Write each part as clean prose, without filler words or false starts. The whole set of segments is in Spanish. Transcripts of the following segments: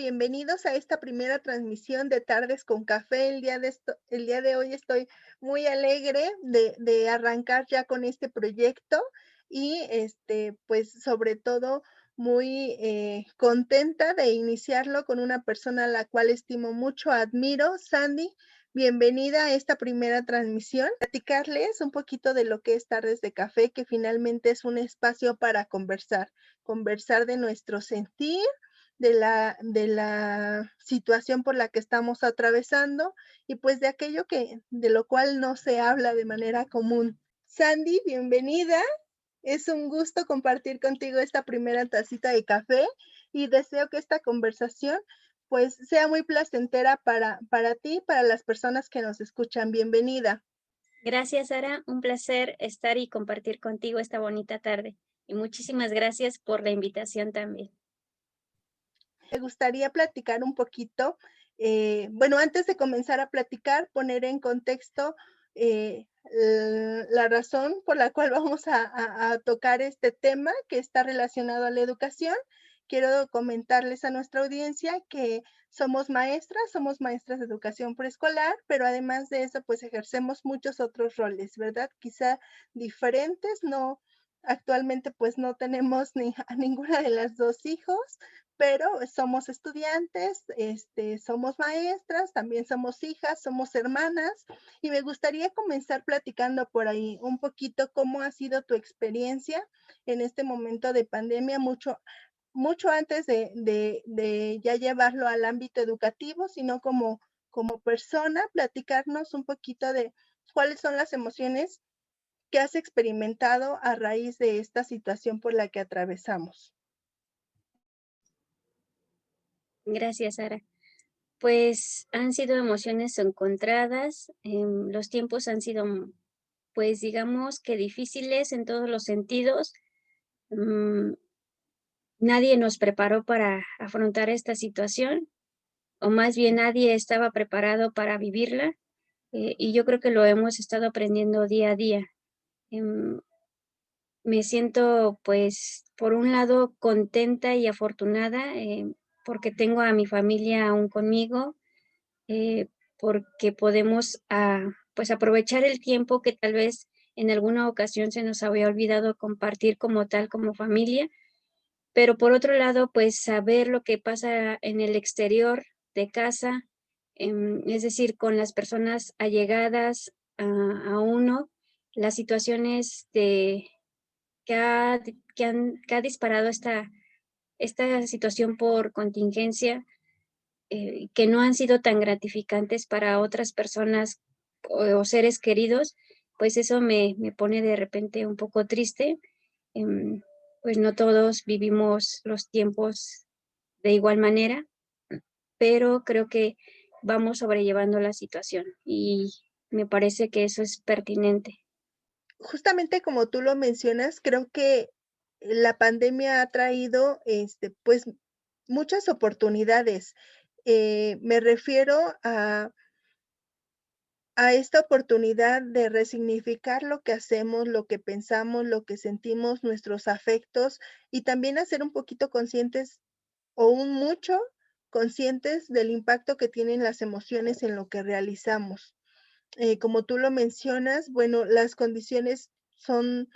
bienvenidos a esta primera transmisión de Tardes con Café. El día de hoy estoy muy alegre de arrancar ya con este proyecto y, pues, sobre todo muy, contenta de iniciarlo con una persona a la cual estimo mucho, admiro. Sandy, bienvenida a esta primera transmisión. Platicarles un poquito de lo que es Tardes de Café, que finalmente es un espacio para conversar de nuestro sentir, de la situación por la que estamos atravesando y, pues, de aquello de lo cual no se habla de manera común. Sandy, bienvenida. Es un gusto compartir contigo esta primera tacita de café y deseo que esta conversación, pues, sea muy placentera para ti y para las personas que nos escuchan. Bienvenida. Gracias, Sara. Un placer estar y compartir contigo esta bonita tarde. Y muchísimas gracias por la invitación también. Me gustaría platicar un poquito, bueno, antes de comenzar a platicar, poner en contexto la razón por la cual vamos a tocar este tema que está relacionado a la educación. Quiero comentarles a nuestra audiencia que somos maestras de educación preescolar, pero además de eso, pues ejercemos muchos otros roles, ¿verdad? Quizá diferentes, no, actualmente pues no tenemos ni a ninguna de las dos hijos, pero somos estudiantes, somos maestras, también somos hijas, somos hermanas, y me gustaría comenzar platicando por ahí un poquito cómo ha sido tu experiencia en este momento de pandemia, mucho antes de ya llevarlo al ámbito educativo, sino como persona, platicarnos un poquito de cuáles son las emociones que has experimentado a raíz de esta situación por la que atravesamos. Gracias, Sara. Pues han sido emociones encontradas. Los tiempos han sido, pues digamos que difíciles en todos los sentidos. Mm, Nadie nos preparó para afrontar esta situación, o más bien nadie estaba preparado para vivirla. Y yo creo que lo hemos estado aprendiendo día a día. Em, Me siento, pues, por un lado contenta y afortunada, porque tengo a mi familia aún conmigo, eh, porque podemos, pues, aprovechar el tiempo que tal vez en alguna ocasión se nos había olvidado compartir como tal, como familia. Pero por otro lado, pues, saber lo que pasa en el exterior de casa, es decir, con las personas allegadas a uno, las situaciones que ha disparado esta situación por contingencia, que no han sido tan gratificantes para otras personas o seres queridos, pues eso me pone de repente un poco triste. Em, pues no todos vivimos los tiempos de igual manera, pero creo que vamos sobrellevando la situación y me parece que eso es pertinente. Justamente como tú lo mencionas, creo que la pandemia ha traído, pues, muchas oportunidades. Me refiero a esta oportunidad de resignificar lo que hacemos, lo que pensamos, lo que sentimos, nuestros afectos, y también a ser un poquito conscientes, o un mucho conscientes del impacto que tienen las emociones en lo que realizamos. Como tú lo mencionas, bueno, las condiciones son,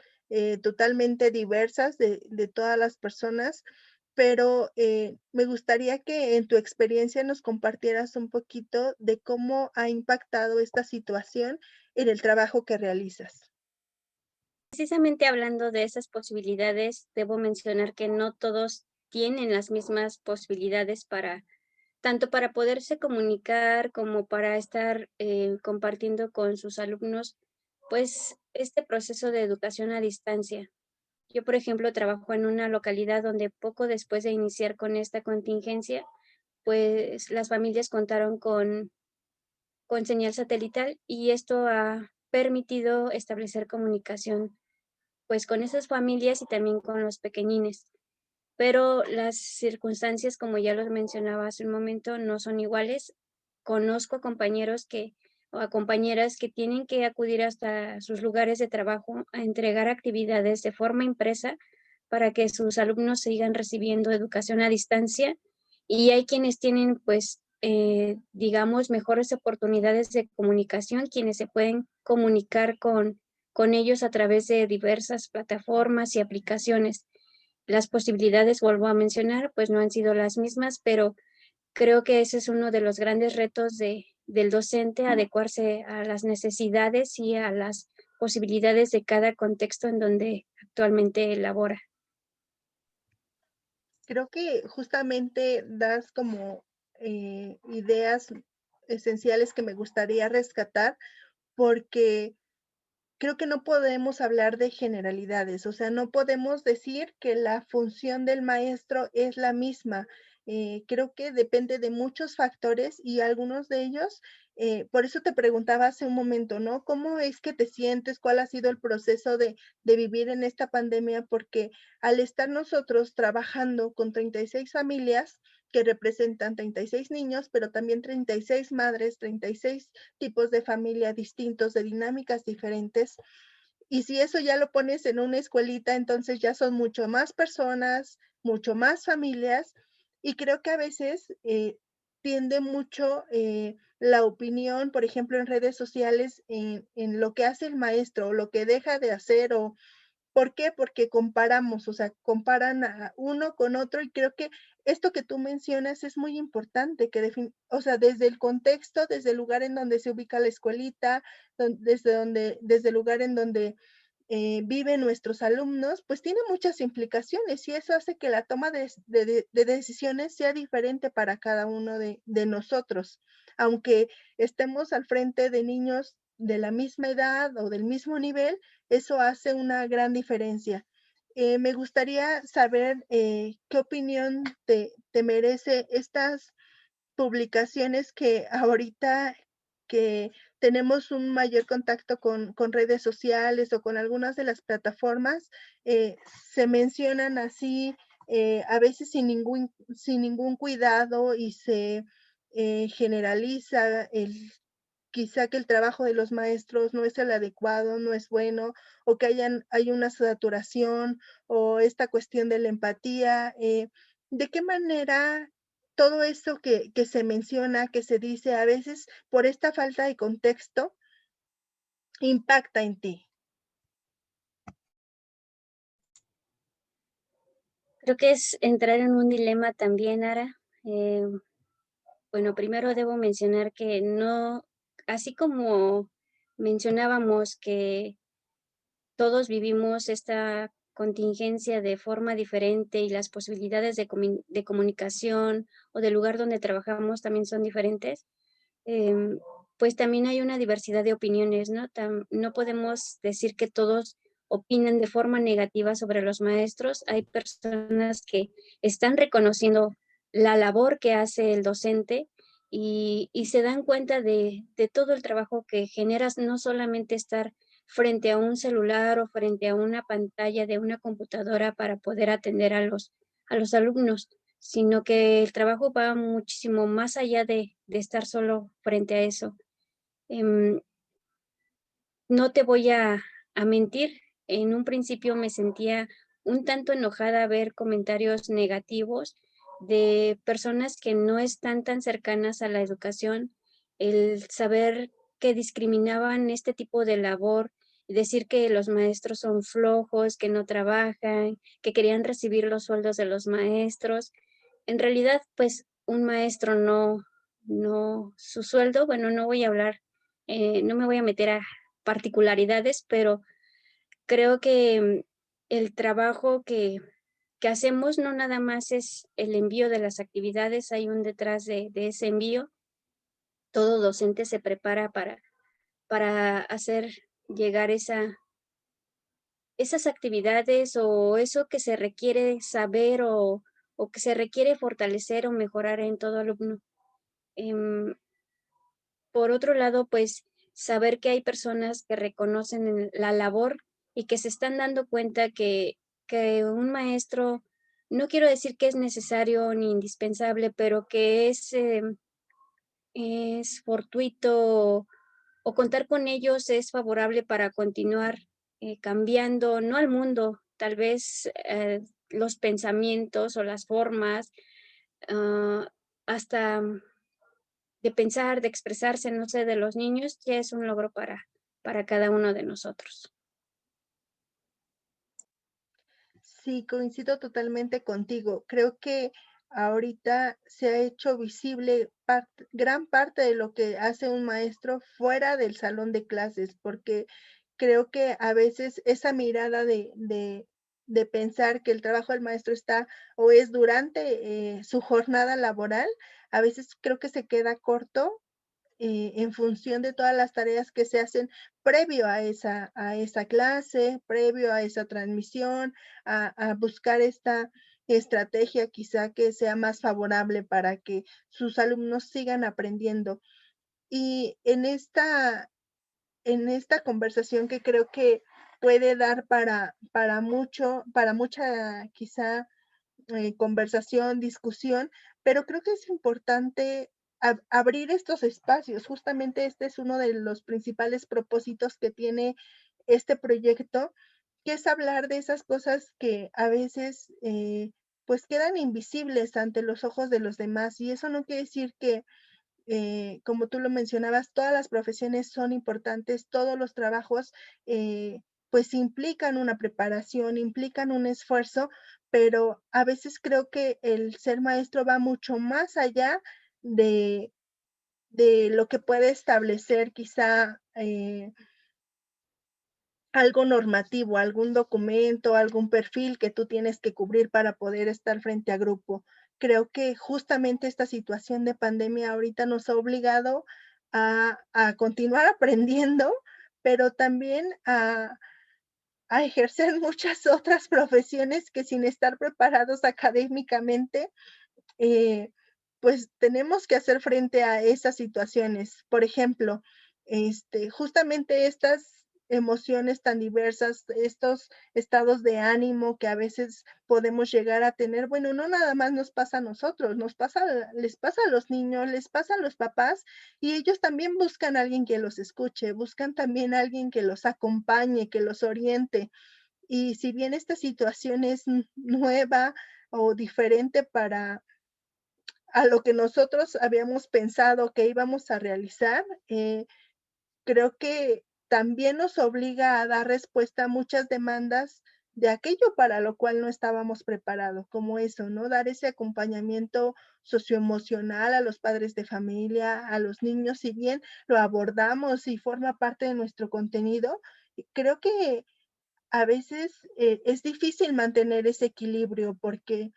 totalmente diversas de todas las personas, pero, me gustaría que en tu experiencia nos compartieras un poquito de cómo ha impactado esta situación en el trabajo que realizas. Precisamente hablando de esas posibilidades, debo mencionar que no todos tienen las mismas posibilidades para tanto para poderse comunicar como para estar compartiendo con sus alumnos, pues este proceso de educación a distancia. Yo, por ejemplo, trabajo en una localidad donde poco después de iniciar con esta contingencia, pues las familias contaron con señal satelital y esto ha permitido establecer comunicación pues con esas familias y también con los pequeñines. Pero las circunstancias, como ya los mencionaba hace un momento, no son iguales. Conozco compañeros o a compañeras que tienen que acudir hasta sus lugares de trabajo a entregar actividades de forma impresa para que sus alumnos sigan recibiendo educación a distancia y hay quienes tienen, pues, digamos, mejores oportunidades de comunicación, quienes se pueden comunicar con ellos a través de diversas plataformas y aplicaciones. Las posibilidades, vuelvo a mencionar, pues no han sido las mismas, pero creo que ese es uno de los grandes retos del docente, adecuarse a las necesidades y a las posibilidades de cada contexto en donde actualmente elabora. Creo que justamente das como, ideas esenciales que me gustaría rescatar, porque creo que no podemos hablar de generalidades, o sea, no podemos decir que la función del maestro es la misma. Creo que depende de muchos factores y algunos de ellos, por eso te preguntaba hace un momento, ¿no? ¿Cómo es que te sientes? ¿Cuál ha sido el proceso de vivir en esta pandemia? Porque al estar nosotros trabajando con 36 familias que representan 36 niños, pero también 36 madres, 36 tipos de familia distintos, de dinámicas diferentes. Y si eso ya lo pones en una escuelita, entonces ya son mucho más personas, mucho más familias, y creo que a veces tiende mucho la opinión, por ejemplo, en redes sociales, en lo que hace el maestro o lo que deja de hacer o ¿por qué? Porque comparamos, o sea, comparan a uno con otro, y creo que esto que tú mencionas es muy importante, que o sea, desde el contexto, desde el lugar en donde se ubica la escuelita, desde el lugar en donde viven nuestros alumnos, pues tiene muchas implicaciones, y eso hace que la toma de decisiones sea diferente para cada uno de nosotros. Aunque estemos al frente de niños de la misma edad o del mismo nivel, eso hace una gran diferencia. Me gustaría saber qué opinión te merece estas publicaciones que ahorita que tenemos un mayor contacto con redes sociales o con algunas de las plataformas, eh, se mencionan así, a veces sin ningún cuidado y se generaliza quizá que el trabajo de los maestros no es el adecuado, no es bueno, o que hay una saturación o esta cuestión de la empatía. ¿De qué manera todo eso que se menciona, que se dice, a veces por esta falta de contexto, impacta en ti? Creo que es entrar en un dilema también, Ara. Bueno, primero debo mencionar que no, así como mencionábamos que todos vivimos esta contingencia de forma diferente y las posibilidades de comunicación o del lugar donde trabajamos también son diferentes, pues también hay una diversidad de opiniones, ¿no? No podemos decir que todos opinen de forma negativa sobre los maestros. Hay personas que están reconociendo la labor que hace el docente y se dan cuenta de todo el trabajo que generas, no solamente estar frente a un celular o frente a una pantalla de una computadora para poder atender a los alumnos, sino que el trabajo va muchísimo más allá de estar solo frente a eso. Em, no te voy a mentir, en un principio me sentía un tanto enojada ver comentarios negativos de personas que no están tan cercanas a la educación, el saber que discriminaban este tipo de labor, decir que los maestros son flojos, que no trabajan, que querían recibir los sueldos de los maestros. En realidad, pues un maestro su sueldo, bueno, no voy a hablar, no me voy a meter a particularidades, pero creo que el trabajo que hacemos no nada más es el envío de las actividades, hay un detrás de ese envío. Todo docente se prepara para hacer llegar esas actividades o eso que se requiere saber o que se requiere fortalecer o mejorar en todo alumno. Em, por otro lado, pues saber que hay personas que reconocen la labor y que se están dando cuenta que un maestro, no quiero decir que es necesario ni indispensable, pero que es fortuito o contar con ellos es favorable para continuar cambiando, no al mundo, tal vez los pensamientos o las formas, ah, hasta de pensar, de expresarse, no sé, de los niños, ya es un logro para cada uno de nosotros. Sí, coincido totalmente contigo. Creo que ahorita se ha hecho visible gran parte de lo que hace un maestro fuera del salón de clases, porque creo que a veces esa mirada de pensar que el trabajo del maestro está o es durante su jornada laboral, a veces creo que se queda corto en función de todas las tareas que se hacen previo a esa clase, previo a esa transmisión, a buscar esta estrategia quizá que sea más favorable para que sus alumnos sigan aprendiendo. Y en esta conversación que creo que puede dar para mucho, para mucha quizá conversación, discusión, pero creo que es importante abrir estos espacios. Justamente este es uno de los principales propósitos que tiene este proyecto, que es hablar de esas cosas que a veces pues quedan invisibles ante los ojos de los demás. Y eso no quiere decir que como tú lo mencionabas, todas las profesiones son importantes, todos los trabajos, pues implican una preparación, implican un esfuerzo, pero a veces creo que el ser maestro va mucho más allá de, de lo que puede establecer quizá algo normativo, algún documento, algún perfil que tú tienes que cubrir para poder estar frente a grupo. Creo que justamente esta situación de pandemia ahorita nos ha obligado a continuar aprendiendo, pero también a ejercer muchas otras profesiones que sin estar preparados académicamente, eh, pues tenemos que hacer frente a esas situaciones. Por ejemplo, justamente estas emociones tan diversas, estos estados de ánimo que a veces podemos llegar a tener, bueno, no nada más nos pasa a nosotros, les pasa a los niños, les pasa a los papás y ellos también buscan a alguien que los escuche, buscan también a alguien que los acompañe, que los oriente. Y si bien esta situación es nueva o diferente para a lo que nosotros habíamos pensado que íbamos a realizar, creo que también nos obliga a dar respuesta a muchas demandas de aquello para lo cual no estábamos preparados, como eso, ¿no? Dar ese acompañamiento socioemocional a los padres de familia, a los niños, si bien lo abordamos y forma parte de nuestro contenido, creo que a veces es difícil mantener ese equilibrio porque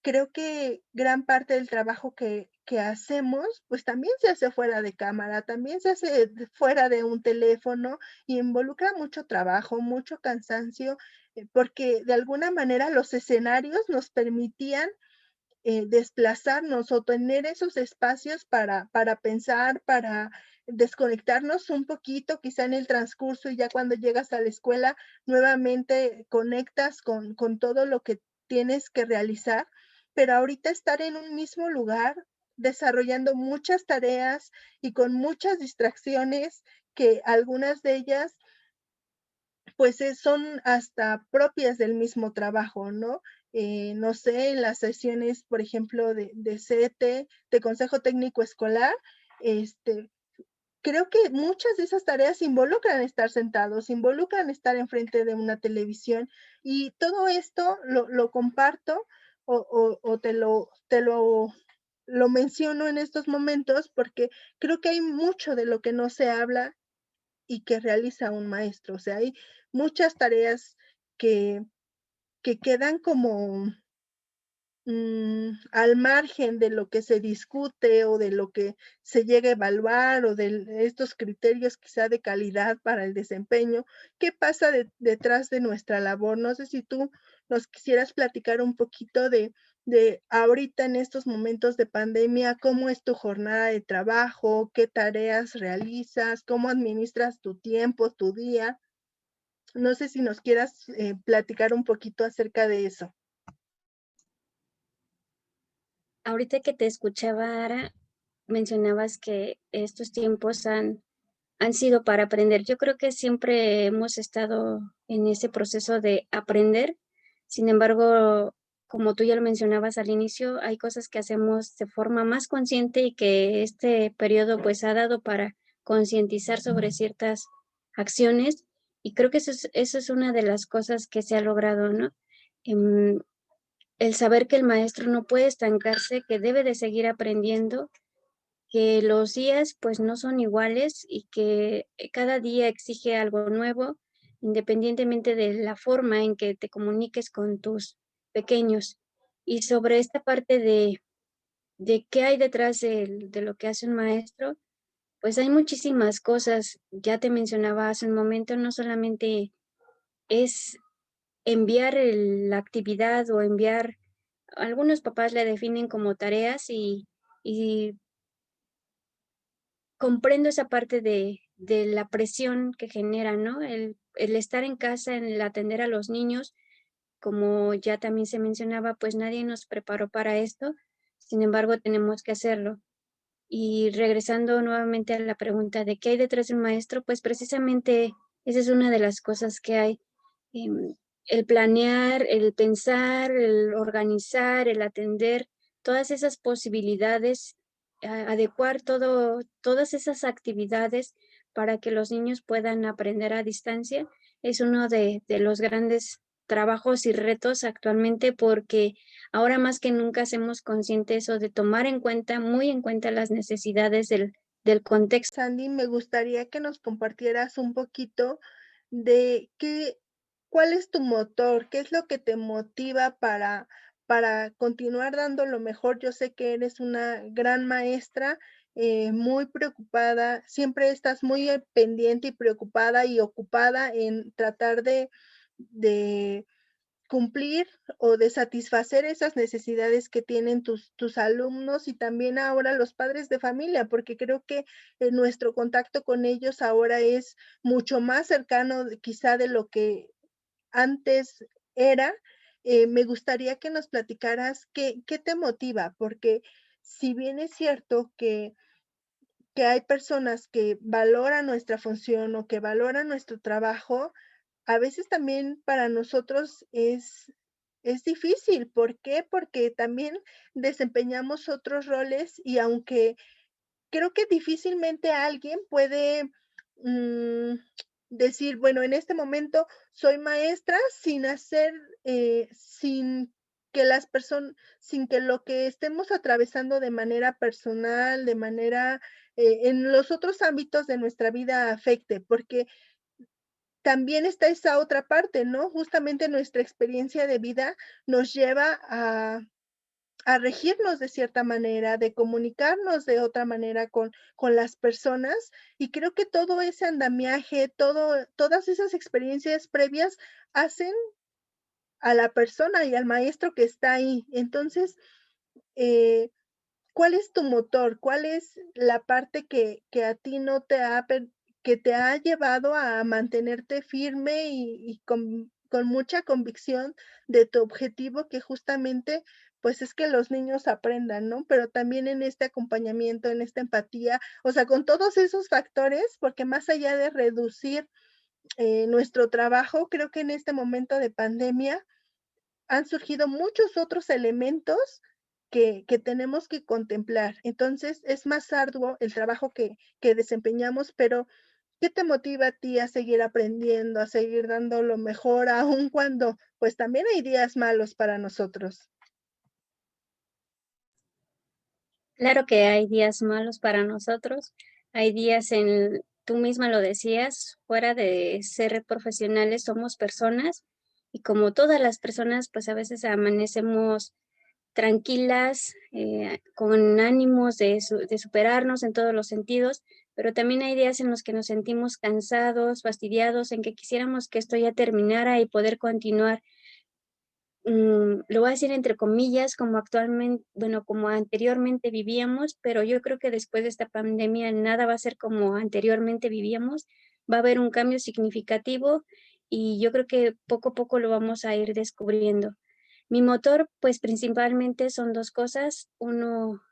creo que gran parte del trabajo que hacemos, pues, también se hace fuera de cámara, también se hace fuera de un teléfono, y involucra mucho trabajo, mucho cansancio, porque de alguna manera los escenarios nos permitían, desplazarnos o tener esos espacios para pensar, para desconectarnos un poquito, quizá en el transcurso, y ya cuando llegas a la escuela, nuevamente conectas con todo lo que tienes que realizar, pero ahorita estar en un mismo lugar, desarrollando muchas tareas y con muchas distracciones, que algunas de ellas pues, son hasta propias del mismo trabajo, ¿no? No sé, en las sesiones, por ejemplo, de CT, de Consejo Técnico Escolar, este, creo que muchas de esas tareas involucran estar sentados, involucran estar enfrente de una televisión, y todo esto lo comparto o lo menciono en estos momentos, porque creo que hay mucho de lo que no se habla y que realiza un maestro. O sea, hay muchas tareas que quedan como, al margen de lo que se discute o de lo que se llega a evaluar o de estos criterios quizá de calidad para el desempeño. ¿Qué pasa detrás de nuestra labor? No sé si tú nos quisieras platicar un poquito de ahorita en estos momentos de pandemia, ¿cómo es tu jornada de trabajo? ¿Qué tareas realizas? ¿Cómo administras tu tiempo, tu día? No sé si nos quieras, platicar un poquito acerca de eso. Ahorita que te escuchaba, Ara, mencionabas que estos tiempos han sido para aprender. Yo creo que siempre hemos estado en ese proceso de aprender. Sin embargo, como tú ya lo mencionabas al inicio, hay cosas que hacemos de forma más consciente y que este periodo pues ha dado para concientizar sobre ciertas acciones y creo que eso es una de las cosas que se ha logrado, ¿no? Em, el saber que el maestro no puede estancarse, que debe de seguir aprendiendo, que los días pues no son iguales y que cada día exige algo nuevo, independientemente de la forma en que te comuniques con tus pequeños. Y sobre esta parte de qué hay detrás de lo que hace un maestro, pues hay muchísimas cosas. Ya te mencionaba hace un momento, no solamente es enviar la actividad o enviar, algunos papás le definen como tareas y comprendo esa parte de la presión que genera, ¿no? El estar en casa, el atender a los niños, como ya también se mencionaba, pues nadie nos preparó para esto, sin embargo, tenemos que hacerlo. Y regresando nuevamente a la pregunta de qué hay detrás de un maestro, pues precisamente esa es una de las cosas que hay. em, el planear, el pensar, el organizar, el atender todas esas posibilidades, adecuar todas esas actividades para que los niños puedan aprender a distancia, es uno de los grandes trabajos y retos actualmente porque ahora más que nunca hacemos consciente eso de tomar en cuenta, muy en cuenta las necesidades del contexto. Sandy, me gustaría que nos compartieras un poquito de cuál es tu motor, qué es lo que te motiva para continuar dando lo mejor. Yo sé que eres una gran maestra, muy preocupada, siempre estás muy pendiente y preocupada y ocupada en tratar de cumplir o de satisfacer esas necesidades que tienen tus alumnos y también ahora los padres de familia, porque creo que nuestro contacto con ellos ahora es mucho más cercano quizá de lo que antes era. Me gustaría que nos platicaras qué te motiva, porque si bien es cierto que hay personas que valoran nuestra función o que valoran nuestro trabajo, a veces también para nosotros es difícil. ¿Por qué? Porque también desempeñamos otros roles y aunque creo que difícilmente alguien puede, mm, decir, bueno, en este momento soy maestra sin hacer, sin que las personas, sin que lo que estemos atravesando de manera personal, de manera, en los otros ámbitos de nuestra vida afecte, porque también está esa otra parte, ¿no? Justamente nuestra experiencia de vida nos lleva a regirnos de cierta manera, de comunicarnos de otra manera con las personas, y creo que todo ese andamiaje, todas esas experiencias previas hacen a la persona y al maestro que está ahí. Entonces, eh, ¿cuál es tu motor? ¿Cuál es la parte que a ti no te ha que te ha llevado a mantenerte firme y con mucha convicción de tu objetivo, que justamente, pues, es que los niños aprendan, ¿no? Pero también en este acompañamiento, en esta empatía, o sea, con todos esos factores, porque más allá de reducir, nuestro trabajo, creo que en este momento de pandemia han surgido muchos otros elementos que tenemos que contemplar. Entonces, es más arduo el trabajo que desempeñamos, pero, ¿qué te motiva a ti a seguir aprendiendo, a seguir dando lo mejor, aun cuando, pues, también hay días malos para nosotros? Claro que hay días malos para nosotros, hay días en tú misma lo decías, fuera de ser profesionales somos personas y como todas las personas, pues a veces amanecemos tranquilas, con ánimos de superarnos en todos los sentidos, pero también hay días en los que nos sentimos cansados, fastidiados, en que quisiéramos que esto ya terminara y poder continuar. Lo voy a decir entre comillas, como actualmente, bueno, como anteriormente vivíamos, pero yo creo que después de esta pandemia nada va a ser como anteriormente vivíamos, va a haber un cambio significativo y yo creo que poco a poco lo vamos a ir descubriendo. Mi motor, pues principalmente son dos cosas. Uno,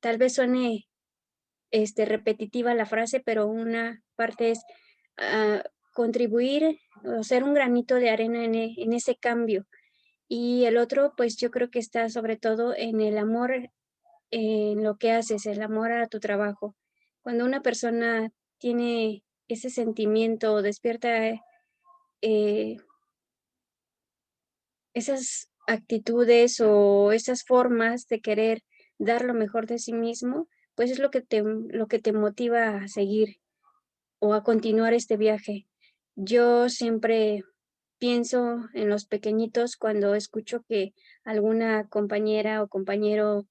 tal vez suene repetitiva la frase, pero una parte es contribuir o ser un granito de arena en ese cambio Y el otro, pues yo creo que está sobre todo en el amor en lo que haces, el amor a tu trabajo. Cuando una persona tiene ese sentimiento, despierta eh, esas actitudes o esas formas de querer dar lo mejor de sí mismo, pues es lo que te motiva a seguir o a continuar este viaje. Yo siempre pienso en los pequeñitos cuando escucho que alguna compañera o compañero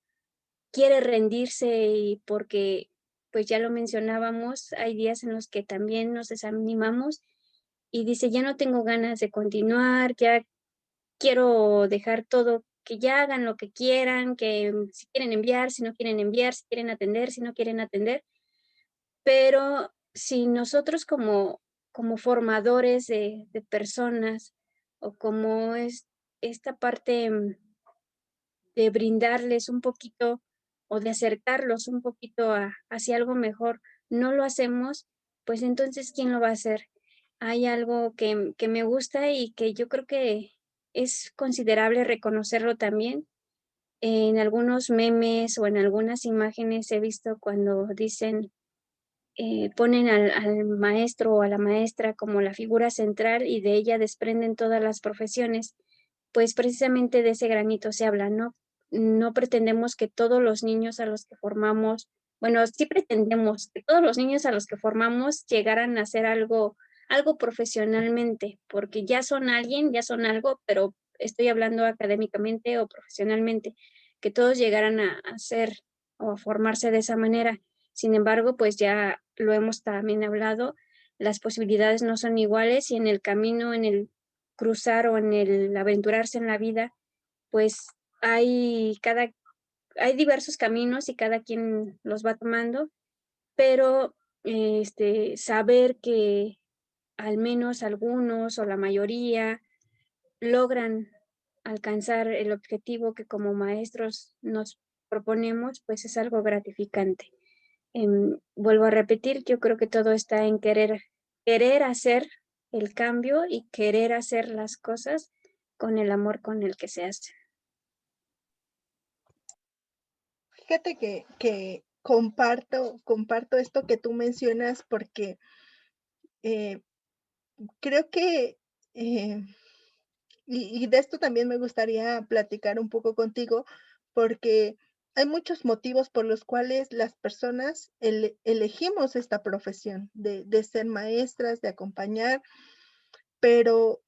quiere rendirse y porque, pues ya lo mencionábamos, hay días en los que también nos desanimamos y dice, ya no tengo ganas de continuar, ya quiero dejar todo, que ya hagan lo que quieran, que si quieren enviar, si no quieren enviar, si quieren atender, si no quieren atender. Pero si nosotros como formadores de personas o como es esta parte de brindarles un poquito o de acercarlos un poquito hacia algo mejor, no lo hacemos, pues entonces, ¿quién lo va a hacer? Hay algo que me gusta y que yo creo que es considerable reconocerlo también. En algunos memes o en algunas imágenes he visto cuando dicen, ponen al maestro o a la maestra como la figura central y de ella desprenden todas las profesiones, pues precisamente de ese granito se habla, ¿no? No pretendemos que todos los niños a los que formamos, bueno, sí pretendemos que todos los niños a los que formamos llegaran a hacer algo profesionalmente, porque ya son alguien, ya son algo, pero estoy hablando académicamente o profesionalmente, que todos llegaran a ser o a formarse de esa manera. Sin embargo, pues ya lo hemos también hablado, las posibilidades no son iguales y en el camino, en el cruzar o en el aventurarse en la vida, pues hay diversos caminos y cada quien los va tomando, pero saber que al menos algunos o la mayoría logran alcanzar el objetivo que como maestros nos proponemos, pues es algo gratificante. Vuelvo a repetir, yo creo que todo está en querer hacer el cambio y querer hacer las cosas con el amor con el que se hace. Fíjate que comparto esto que tú mencionas porque eh, creo que, eh, y de esto también me gustaría platicar un poco contigo, porque hay muchos motivos por los cuales las personas elegimos esta profesión de ser maestras, de acompañar, pero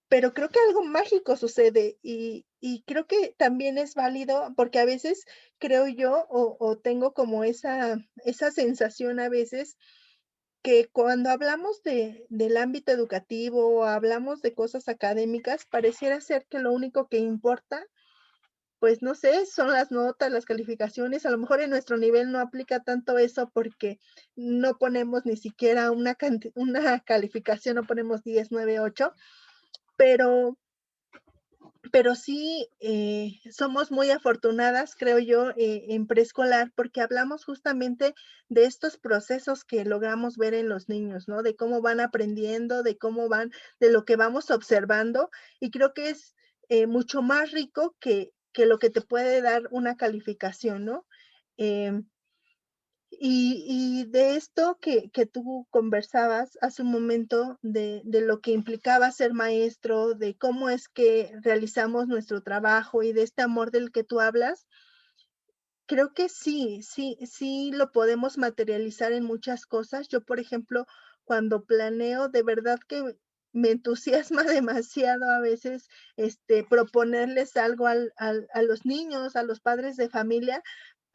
pero creo que algo mágico sucede y creo que también es válido, porque a veces creo yo, o tengo como esa sensación a veces, que cuando hablamos del ámbito educativo, o hablamos de cosas académicas, pareciera ser que lo único que importa, pues, no sé, son las notas, las calificaciones. A lo mejor en nuestro nivel no aplica tanto eso, porque no ponemos ni siquiera una calificación, no ponemos 10, 9, 8, pero pero sí, somos muy afortunadas, creo yo, en preescolar, porque hablamos justamente de estos procesos que logramos ver en los niños, ¿no? De cómo van aprendiendo, de cómo van, de lo que vamos observando, y creo que es, mucho más rico que lo que te puede dar una calificación, ¿no? Em, y de esto que tú conversabas hace un momento, de lo que implicaba ser maestro, de cómo es que realizamos nuestro trabajo y de este amor del que tú hablas, creo que sí lo podemos materializar en muchas cosas. Yo, por ejemplo, cuando planeo, de verdad que me entusiasma demasiado a veces, proponerles algo a los niños, a los padres de familia,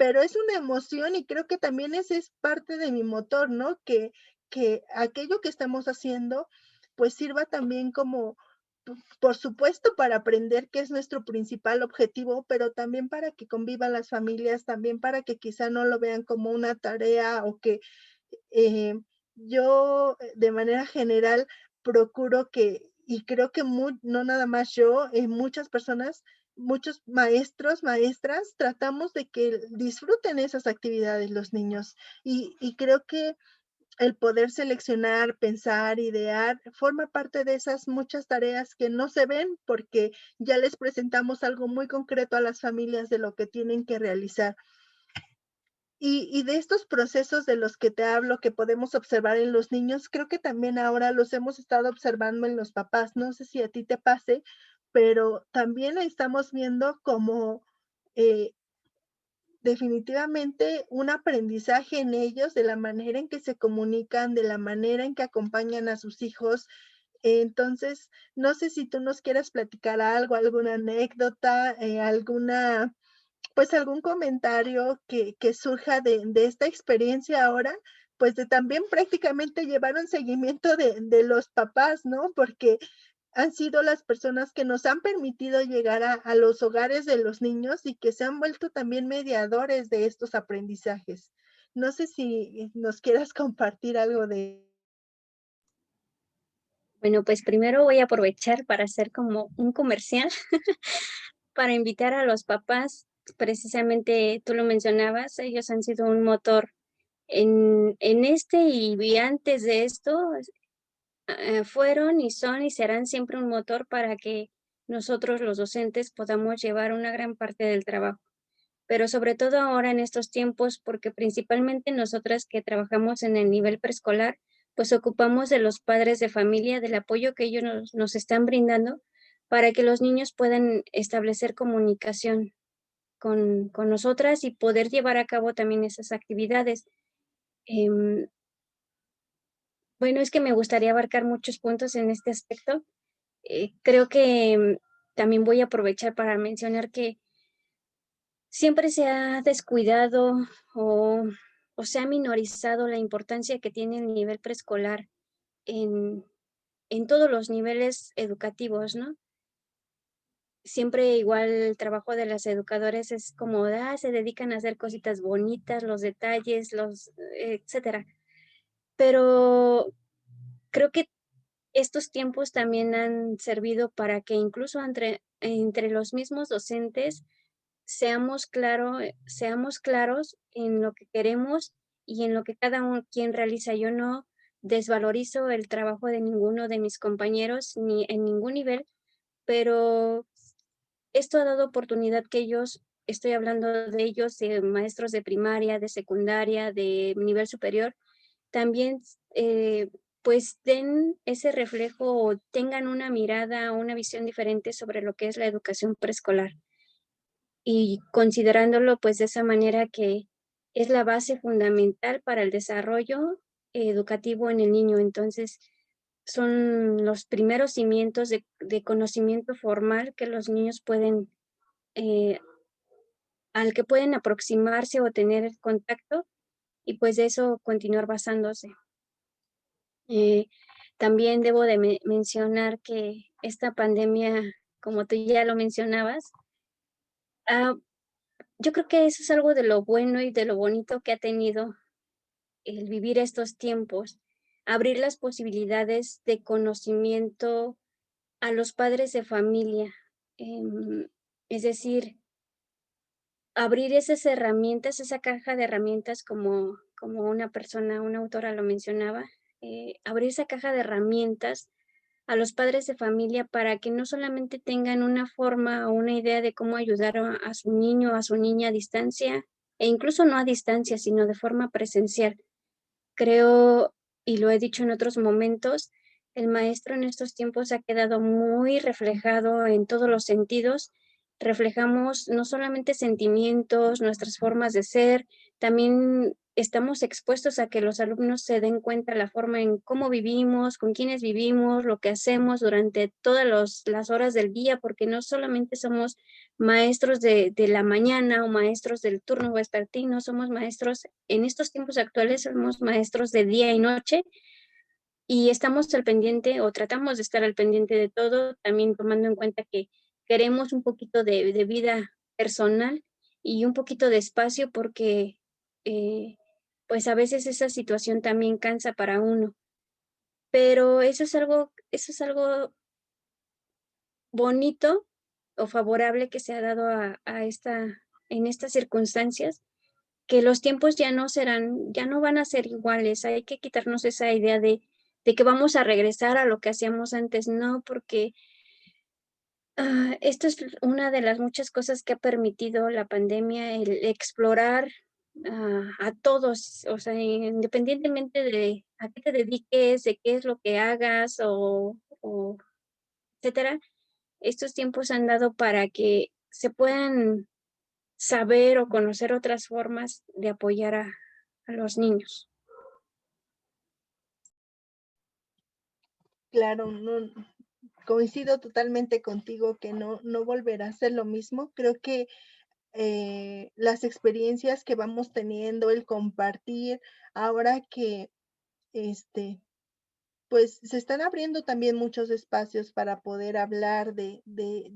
pero es una emoción y creo que también ese es parte de mi motor, ¿no? Que aquello que estamos haciendo, pues sirva también como, por supuesto, para aprender, que es nuestro principal objetivo, pero también para que convivan las familias, también para que quizá no lo vean como una tarea o que eh, yo de manera general procuro que, y creo que no nada más yo, muchas personas, muchos maestros, maestras, tratamos de que disfruten esas actividades los niños. Y creo que el poder seleccionar, pensar, idear, forma parte de esas muchas tareas que no se ven porque ya les presentamos algo muy concreto a las familias de lo que tienen que realizar. Y de estos procesos de los que te hablo, que podemos observar en los niños, creo que también ahora los hemos estado observando en los papás. No sé si a ti te pase, pero también estamos viendo como, eh, definitivamente un aprendizaje en ellos de la manera en que se comunican, de la manera en que acompañan a sus hijos. Entonces, no sé si tú nos quieras platicar algo, alguna anécdota, alguna pues algún comentario que surja de esta experiencia ahora, pues de también prácticamente llevar un seguimiento de los papás, ¿no? Porque han sido las personas que nos han permitido llegar a los hogares de los niños y que se han vuelto también mediadores de estos aprendizajes. No sé si nos quieras compartir algo de. Bueno, pues primero voy a aprovechar para hacer como un comercial para invitar a los papás. Precisamente tú lo mencionabas, ellos han sido un motor en este y antes de esto, fueron y son y serán siempre un motor para que nosotros los docentes podamos llevar una gran parte del trabajo. Pero sobre todo ahora en estos tiempos, porque principalmente nosotras que trabajamos en el nivel preescolar, pues ocupamos de los padres de familia, del apoyo que ellos nos están brindando para que los niños puedan establecer comunicación con nosotras y poder llevar a cabo también esas actividades. Em, bueno, es que me gustaría abarcar muchos puntos en este aspecto. Creo que también voy a aprovechar para mencionar que siempre se ha descuidado o, o se ha minorizado la importancia que tiene el nivel preescolar en, en todos los niveles educativos, ¿no? Siempre igual el trabajo de las educadoras es como, se dedican a hacer cositas bonitas, los detalles, etcétera. Pero creo que estos tiempos también han servido para que incluso entre los mismos docentes seamos claros en lo que queremos y en lo que cada quien realiza. Yo no desvalorizo el trabajo de ninguno de mis compañeros ni en ningún nivel, pero esto ha dado oportunidad que ellos, estoy hablando de ellos, de maestros de primaria, de secundaria, de nivel superior, también pues den ese reflejo o tengan una mirada, una visión diferente sobre lo que es la educación preescolar y considerándolo pues de esa manera que es la base fundamental para el desarrollo educativo en el niño. Entonces, son los primeros cimientos de conocimiento formal que los niños eh, al que pueden aproximarse o tener contacto y pues de eso continuar basándose. Eh, También debo de mencionar que esta pandemia, como tú ya lo mencionabas, ha yo creo que eso es algo de lo bueno y de lo bonito que ha tenido el vivir estos tiempos, abrir las posibilidades de conocimiento a los padres de familia. Es decir, abrir esas herramientas, esa caja de herramientas como una persona, una autora lo mencionaba, abrir esa caja de herramientas a los padres de familia para que no solamente tengan una forma o una idea de cómo ayudar a su niño o a su niña a distancia, e incluso no a distancia, sino de forma presencial. Creo, y lo he dicho en otros momentos, el maestro en estos tiempos ha quedado muy reflejado en todos los sentidos. Reflejamos no solamente sentimientos, nuestras formas de ser, también estamos expuestos a que los alumnos se den cuenta la forma en cómo vivimos, con quiénes vivimos, lo que hacemos durante todas las horas del día, porque no solamente somos maestros de la mañana o maestros del turno vespertino, somos maestros, en estos tiempos actuales somos maestros de día y noche y estamos al pendiente o tratamos de estar al pendiente de todo, también tomando en cuenta que queremos un poquito de vida personal y un poquito de espacio porque pues a veces esa situación también cansa para uno, pero eso es algo bonito o favorable que se ha dado en estas circunstancias que los tiempos ya no van a ser iguales. Hay que quitarnos esa idea de que vamos a regresar a lo que hacíamos antes. No, porque esto es una de las muchas cosas que ha permitido la pandemia, el explorar a todos, o sea, independientemente de a qué te dediques, de qué es lo que hagas o etcétera. Estos tiempos han dado para que se puedan saber o conocer otras formas de apoyar a los niños. Claro, no, coincido totalmente contigo que no volverá a ser lo mismo. Creo que las experiencias que vamos teniendo, el compartir, ahora que pues se están abriendo también muchos espacios para poder hablar de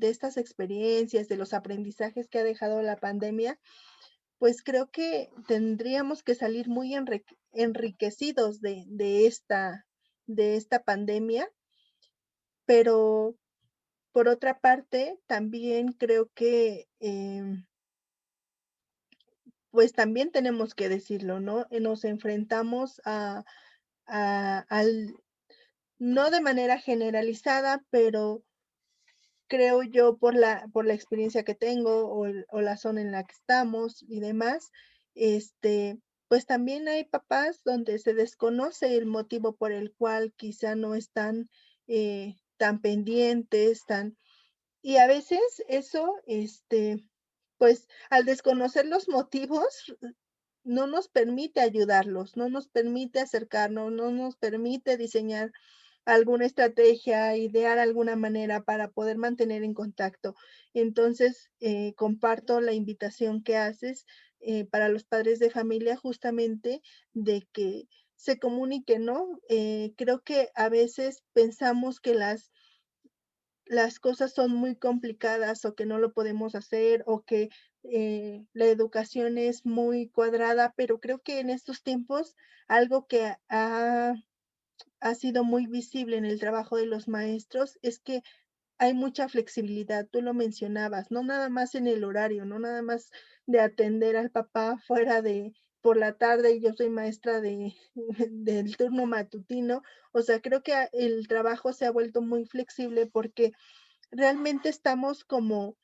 estas experiencias, de los aprendizajes que ha dejado la pandemia, pues creo que tendríamos que salir muy enriquecidos de esta pandemia, pero por otra parte, también creo que pues también tenemos que decirlo, ¿no? Nos enfrentamos al, no de manera generalizada, pero creo yo por la experiencia que tengo o la zona en la que estamos y demás, pues también hay papás donde se desconoce el motivo por el cual quizá no están tan pendientes, y a veces eso, pues al desconocer los motivos, no nos permite ayudarlos, no nos permite acercarnos, no nos permite diseñar alguna estrategia, idear alguna manera para poder mantener en contacto. Entonces, comparto la invitación que haces para los padres de familia justamente de que se comuniquen, ¿no? Creo que a veces pensamos que las cosas son muy complicadas o que no lo podemos hacer o que la educación es muy cuadrada, pero creo que en estos tiempos algo que ha sido muy visible en el trabajo de los maestros es que hay mucha flexibilidad, tú lo mencionabas, no nada más en el horario, no nada más de atender al papá fuera de por la tarde y yo soy maestra del turno matutino, o sea, creo que el trabajo se ha vuelto muy flexible porque realmente estamos como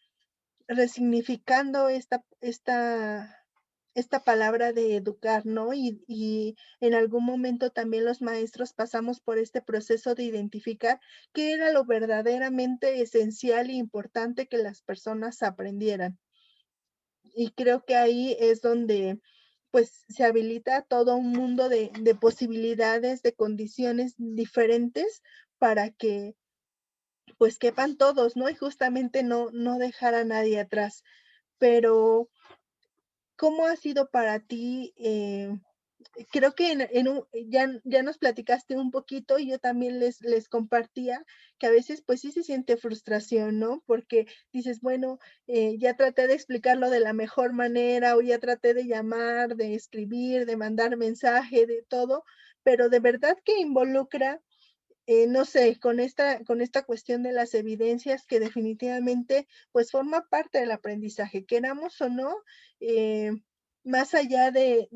resignificando esta palabra de educar, ¿no? Y en algún momento también los maestros pasamos por este proceso de identificar qué era lo verdaderamente esencial e importante que las personas aprendieran. Y creo que ahí es donde pues se habilita todo un mundo de posibilidades, de condiciones diferentes para que pues quepan todos, ¿no? Y justamente no dejar a nadie atrás. Pero, ¿cómo ha sido para ti? Creo que ya nos platicaste un poquito y yo también les compartía que a veces pues sí se siente frustración, ¿no? Porque dices, bueno, ya traté de explicarlo de la mejor manera o ya traté de llamar, de escribir, de mandar mensaje, de todo, pero de verdad que involucra no sé, con esta cuestión de las evidencias que definitivamente, pues, forma parte del aprendizaje, queramos o no, eh, más allá de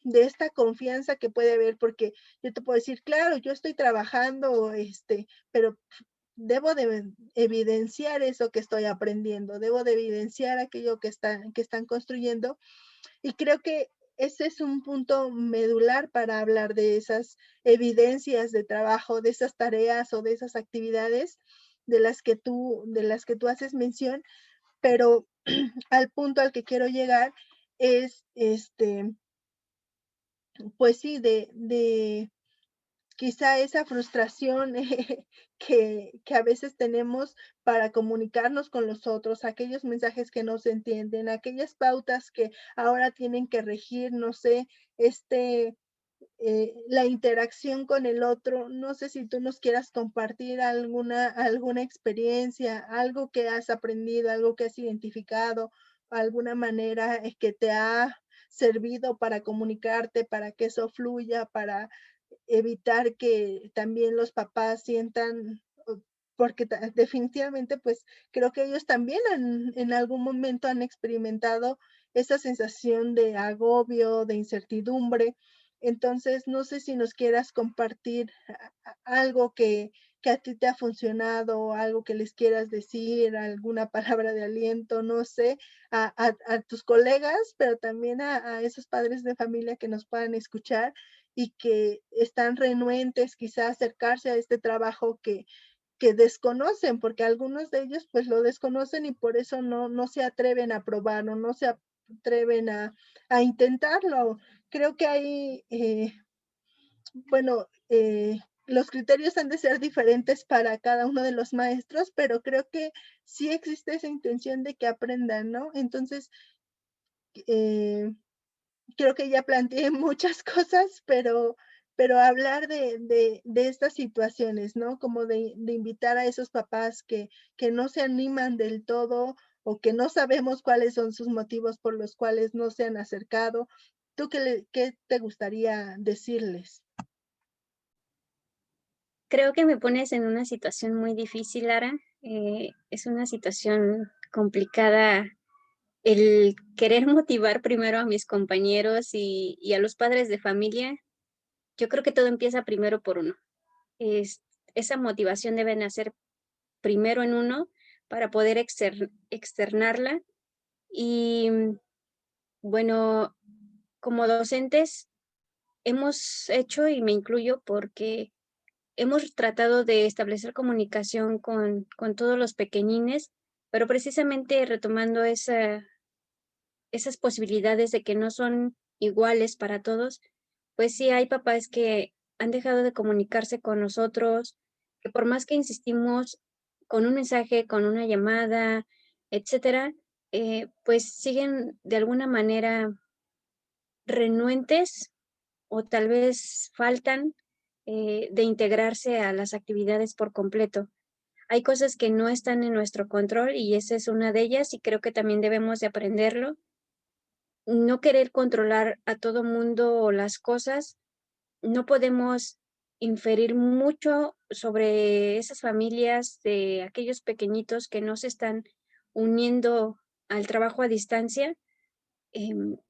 esta confianza que puede haber, porque yo te puedo decir, claro, yo estoy trabajando, pero debo de evidenciar eso que estoy aprendiendo, debo de evidenciar aquello que están construyendo, y creo que ese es un punto medular para hablar de esas evidencias de trabajo, de esas tareas o de esas actividades de las que tú haces mención, pero al punto al que quiero llegar es, pues sí, de quizá esa frustración que a veces tenemos para comunicarnos con los otros, aquellos mensajes que no se entienden, aquellas pautas que ahora tienen que regir, no sé, la interacción con el otro. No sé si tú nos quieras compartir alguna experiencia, algo que has aprendido, algo que has identificado, alguna manera que te ha servido para comunicarte, para que eso fluya, para evitar que también los papás sientan, porque definitivamente, pues creo que ellos también en algún momento han experimentado esa sensación de agobio, de incertidumbre. Entonces, no sé si nos quieras compartir algo que a ti te ha funcionado, algo que les quieras decir, alguna palabra de aliento, no sé, a tus colegas, pero también a esos padres de familia que nos puedan escuchar y que están renuentes quizá a acercarse a este trabajo que desconocen, porque algunos de ellos pues lo desconocen y por eso no se atreven a probar o no se atreven a intentarlo. Creo que hay, bueno, los criterios han de ser diferentes para cada uno de los maestros, pero creo que sí existe esa intención de que aprendan, ¿no? Entonces, eh, creo que ya planteé muchas cosas, pero hablar de estas situaciones, ¿no? Como de invitar a esos papás que no se animan del todo o que no sabemos cuáles son sus motivos por los cuales no se han acercado. ¿Tú qué te gustaría decirles? Creo que me pones en una situación muy difícil, Lara. Es una situación complicada el querer motivar primero a mis compañeros y a los padres de familia. Yo creo que todo empieza primero por uno. Es, esa motivación debe nacer primero en uno para poder externarla. Y bueno, como docentes hemos hecho, y me incluyo porque hemos tratado de establecer comunicación con todos los pequeñines, pero precisamente retomando esas posibilidades de que no son iguales para todos, pues sí hay papás que han dejado de comunicarse con nosotros, que por más que insistimos con un mensaje, con una llamada, etcétera, pues siguen de alguna manera renuentes o tal vez faltan de integrarse a las actividades por completo. Hay cosas que no están en nuestro control y esa es una de ellas y creo que también debemos de aprenderlo. No querer controlar a todo mundo o las cosas, no podemos inferir mucho sobre esas familias de aquellos pequeñitos que no se están uniendo al trabajo a distancia.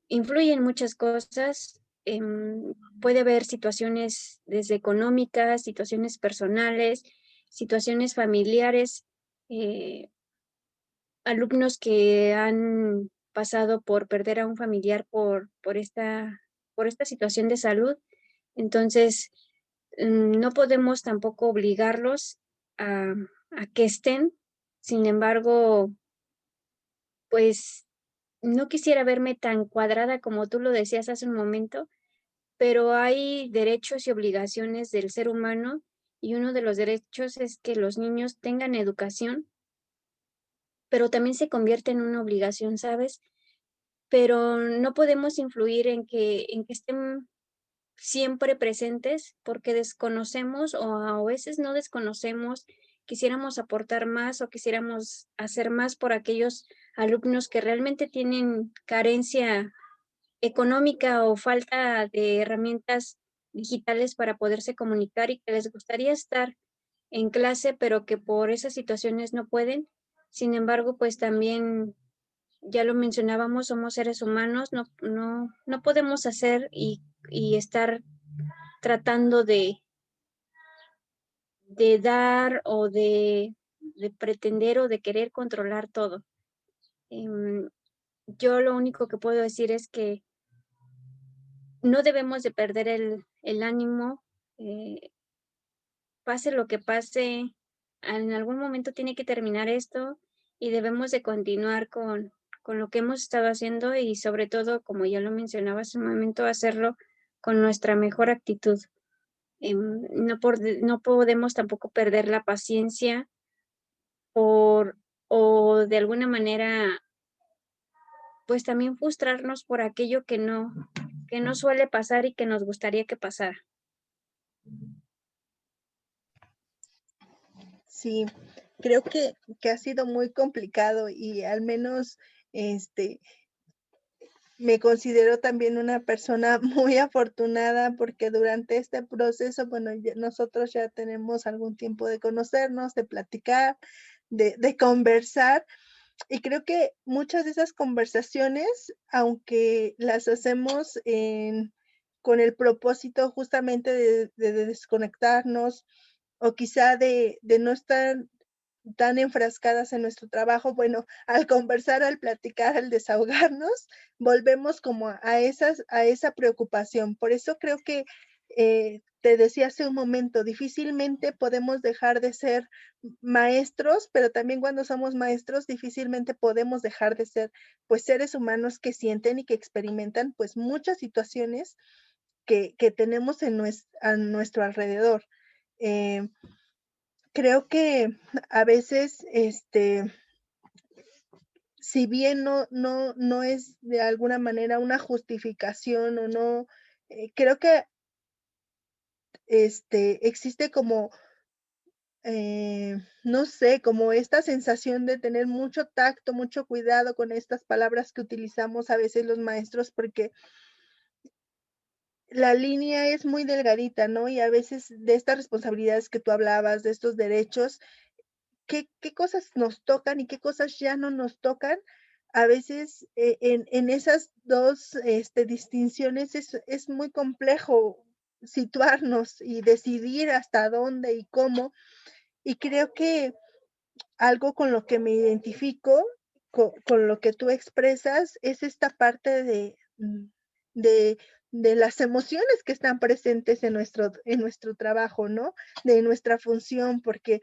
Influyen muchas cosas, puede haber situaciones desde económicas, situaciones personales, situaciones familiares, eh, alumnos que han pasado por perder a un familiar por esta situación de salud. Entonces, no podemos tampoco obligarlos a, a que estén. Sin embargo, pues no quisiera verme tan cuadrada como tú lo decías hace un momento, pero hay derechos y obligaciones del ser humano y uno de los derechos es que los niños tengan educación, pero también se convierte en una obligación, ¿sabes? Pero no podemos influir en que estén siempre presentes porque desconocemos o a veces no desconocemos, quisiéramos aportar más o quisiéramos hacer más por aquellos alumnos que realmente tienen carencia económica o falta de herramientas digitales para poderse comunicar y que les gustaría estar en clase, pero que por esas situaciones no pueden. Sin embargo, pues también ya lo mencionábamos, somos seres humanos, no podemos hacer y estar tratando de dar o de pretender o de querer controlar todo. Yo lo único que puedo decir es que no debemos de perder el ánimo, eh, pase lo que pase, en algún momento tiene que terminar esto y debemos de continuar con lo que hemos estado haciendo y sobre todo, como ya lo mencionaba hace un momento, hacerlo con nuestra mejor actitud. No podemos tampoco perder la paciencia por, o de alguna manera, pues también frustrarnos por aquello que no suele pasar y que nos gustaría que pasara. Sí, creo que ha sido muy complicado y al menos este, me considero también una persona muy afortunada porque durante este proceso, bueno, nosotros ya tenemos algún tiempo de conocernos, de platicar, de conversar Y creo que muchas de esas conversaciones, aunque las hacemos con el propósito justamente de desconectarnos o quizá de no estar tan enfrascadas en nuestro trabajo, bueno, al conversar, al platicar, al desahogarnos, volvemos como a esa preocupación. Por eso creo que, te decía hace un momento, difícilmente podemos dejar de ser maestros, pero también cuando somos maestros, difícilmente podemos dejar de ser, pues, seres humanos que sienten y que experimentan, pues, muchas situaciones que tenemos a nuestro alrededor. Eh, Creo que a veces, si bien no es de alguna manera una justificación o no, creo que, existe como, no sé, como esta sensación de tener mucho tacto, mucho cuidado con estas palabras que utilizamos a veces los maestros, porque la línea es muy delgadita, ¿no? Y a veces de estas responsabilidades que tú hablabas, de estos derechos, qué cosas nos tocan y qué cosas ya no nos tocan. A veces, en esas 2 distinciones es muy complejo situarnos y decidir hasta dónde y cómo. Y creo que algo con lo que me identifico, con lo que tú expresas, es esta parte de de las emociones que están presentes en nuestro trabajo, ¿no? De nuestra función, porque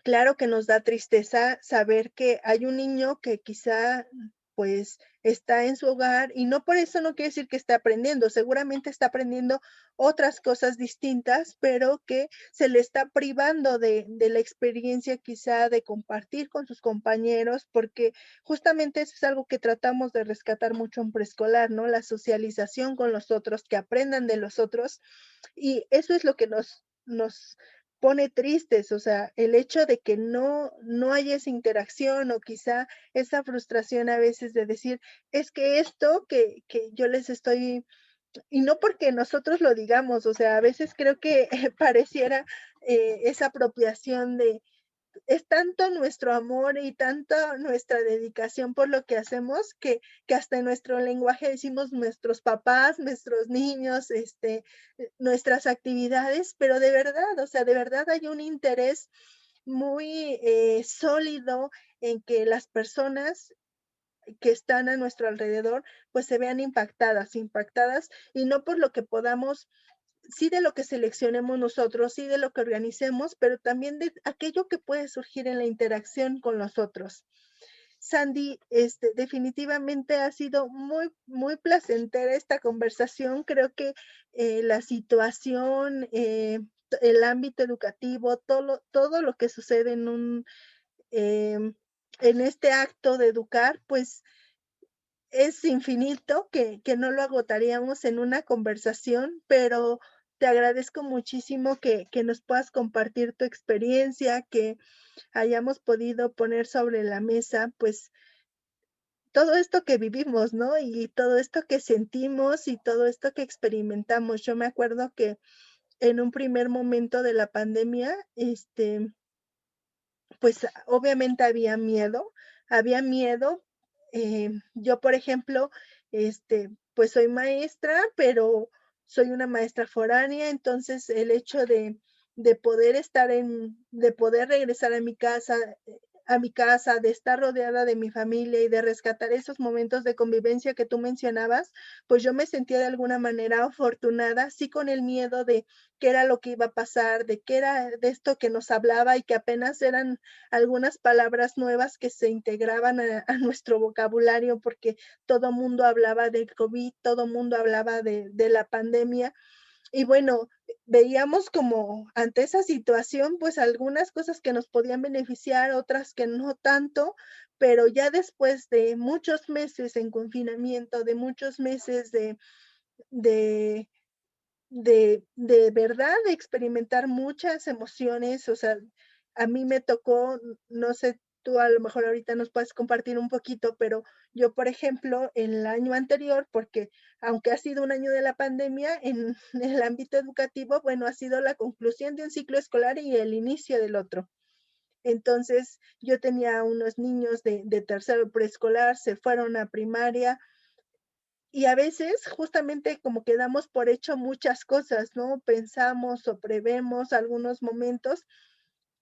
claro que nos da tristeza saber que hay un niño que quizá, pues, está en su hogar y no por eso no quiere decir que esté aprendiendo, seguramente está aprendiendo otras cosas distintas, pero que se le está privando de la experiencia quizá de compartir con sus compañeros, porque justamente eso es algo que tratamos de rescatar mucho en preescolar, ¿no? La socialización con los otros, que aprendan de los otros, y eso es lo que nos pone tristes, o sea, el hecho de que no haya esa interacción o quizá esa frustración a veces de decir: "Es que esto que yo les estoy", y no porque nosotros lo digamos, o sea, a veces creo que pareciera, esa apropiación de es tanto nuestro amor y tanta nuestra dedicación por lo que hacemos que hasta en nuestro lenguaje decimos nuestros papás, nuestros niños, nuestras actividades, pero de verdad, o sea, de verdad hay un interés muy, sólido en que las personas que están a nuestro alrededor, pues, se vean impactadas, y no por lo que podamos sí de lo que seleccionemos nosotros, sí de lo que organicemos, pero también de aquello que puede surgir en la interacción con los otros. Sandy, definitivamente ha sido muy placentera esta conversación. Creo que la situación, el ámbito educativo, todo lo que sucede em, en este acto de educar, pues es infinito, que no lo agotaríamos en una conversación, pero te agradezco muchísimo que nos puedas compartir tu experiencia, que hayamos podido poner sobre la mesa, pues, todo esto que vivimos, ¿no? Y todo esto que sentimos y todo esto que experimentamos. Yo me acuerdo que en un primer momento de la pandemia, pues, obviamente había miedo. Yo, por ejemplo, pues, soy maestra, pero soy una maestra foránea, entonces el hecho de poder de poder regresar a mi casa, de estar rodeada de mi familia y de rescatar esos momentos de convivencia que tú mencionabas, pues, yo me sentía de alguna manera afortunada, sí con el miedo de qué era lo que iba a pasar, de qué era de esto que nos hablaba y que apenas eran algunas palabras nuevas que se integraban a nuestro vocabulario, porque todo mundo hablaba del COVID, todo mundo hablaba de la pandemia. Y bueno, veíamos como ante esa situación, pues algunas cosas que nos podían beneficiar, otras que no tanto, pero ya después de muchos meses en confinamiento, de muchos meses de de verdad experimentar muchas emociones, o sea, a mí me tocó, no sé, tú a lo mejor ahorita nos puedes compartir un poquito, pero yo, por ejemplo, el año anterior, porque aunque ha sido un año de la pandemia, en el ámbito educativo, bueno, ha sido la conclusión de un ciclo escolar y el inicio del otro. Entonces, yo tenía unos niños de tercero preescolar, se fueron a primaria, y a veces, justamente, como que damos por hecho muchas cosas, ¿no? Pensamos o prevemos algunos momentos,